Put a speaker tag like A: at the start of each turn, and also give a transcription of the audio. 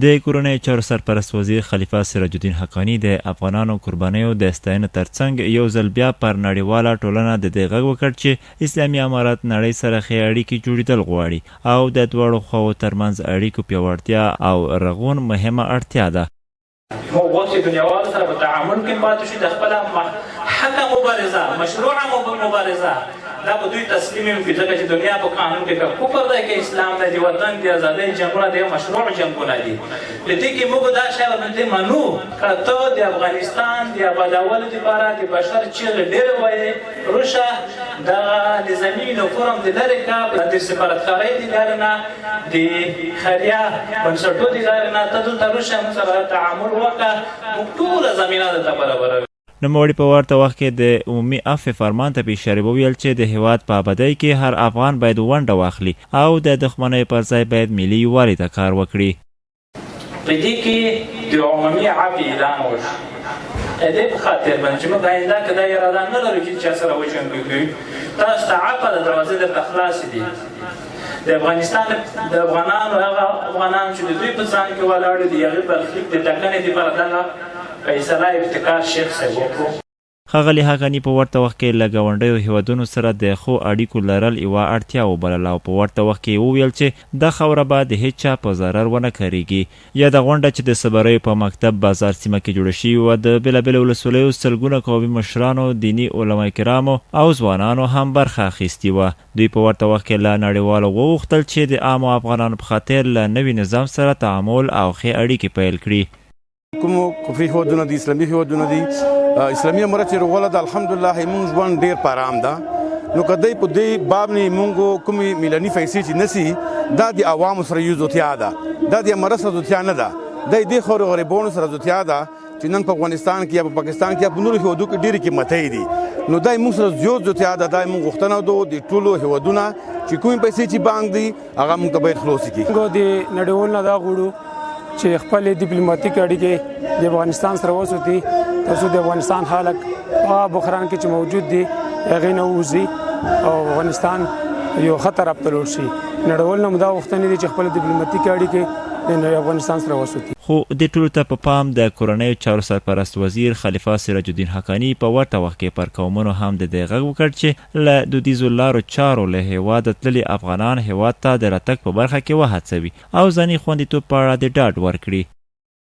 A: د کورنۍ چارو سرپرست وزیر خلیفه سراج الدین حقانی د افغانانو قربانیو د ستاینې ترڅنګ یو ځل بیا پر نړیواله ټولنه د دې غږ وکړ چې اسلامي امارت نړۍ سره ښې اړیکې جوړېدل غواړي او د دواړو خواو ترمنځ اړیکو پیاوړتیا او رغون مهمه اړتیا ده.
B: موږ چې دنیاوالو سره په تعامل کې پاتې شو د خپله حقه مبارزه مشروعه مبارزه دا به دوی تسلیم وي ځکه چې دنیا په قانون کې که کفر دی که اسلام دی د وطن د ازادۍ جنګونه دی مشروع جنګونه دي د دې کې موږ دا شی ورته منو که ته د افغانستان د آبادولو دپاره د بشر چیغې ډېرې وایې روشه دغه نظامي یونیفورم د لرې که د سفارتکارۍ د لارې نه د خیریه بنسټو د لارې نه ته دلته روشه موږ سره تعامل وکړه موږ ټوله زمینه درته برابروو.
A: نوموړي په ورته وخت کې د عمومي عفو فرمان ته په اشاره وویل چې د هیواد په ابادۍ کې هر افغان باید ونډه واخلي او د دښمنۍ پر ځای باید ملي یووالي ته کار وکړي.
B: په دې کې د عمومي عفو اعلان وشو د دې په خاطر باندې چې موږ آینده کې دا اراده نه لرو چې چا سره وجنګېږو تاسو ته عفو د دروازې درته خلاصې دي. د افغانستان د افغانانو هغه افغانان چې د دوی په ځان کې ولاړ دي هغې برخلیک د ټاکنې دپاره دغه فیصله ابتکار شیخ صاحب وکړو.
A: ښاغلي حقاني په ورته وخت کې له ګاونډیو هیوادونو سره د ښو اړیکو لرل یوه اړتیا وبلله او په ورته وخت کې وویل چې دا خاوره به د هیچ چا په ضرر ونه کاریږي. یاده غونډه چې د صبریو په مکتب بازار سیمه کې جوړه شوې وه د بېلابېلو ولسوالیو سلګونه قومي مشرانو دیني علما کرامو او ځوانانو هم برخه اخیستې وه. دوی په ورته وخت کې له نړیوالو وغوښتل چې د عامو افغانانو په خاطر له نوي نظام سره تعامل او ښې اړیکې پیل کړي.
C: کوم کفري هیوادونه دي اسلامي هیوادونه دي اسلامي امارت چې راغله ده الحمدلله موږ ژوند ډېر په ارام ده نو که دی په دې باب نه موږ کومې میلاني پیسې چې نسي دا د عوامو سره یو زوتیا ده دا د امارت سره زوتیا نه ده دا د دې خورو غریبانو سره زوتیا ده چې نن په افغانستان کې یا په پاکستان کې یا په نورو هیوادو کې ډېرې قیمتۍ دي نو دا موږ سره زیات زوتیا ده دا موږ غوښتنه ده د ټولو هیوادونه چې کومې پیسې چې بانک دي هغه موږ ته باید خلاصې کړي.
D: موږ د نړیوال نه دا غواړو چې خپل ډیپلوماټیک اړیکې د افغانستان سره وساتي ترڅو د افغانستان خلک هغه بحران کې چې موجود دي هغې نه ووځي او افغانستان یو خطر ابتلور شي. نړیوال نه دا غوښتنې دي چې خپل ډیپلوماټیک اړیکې د افغانستان سره وساتي.
A: خو د ټولو ته په پام د کورنیو چارو سرپرست وزیر خلیفه سراج الدین حقانی په ورته وخت کې پر قومونو هم د دې غږ وکړ چې له دودیزو لارو چارو له هیواده تللي افغانان هیواد ته د راتګ په برخه کې وهڅوي او ځاني خوندیتوب په اړه د ډاډ ورکړي.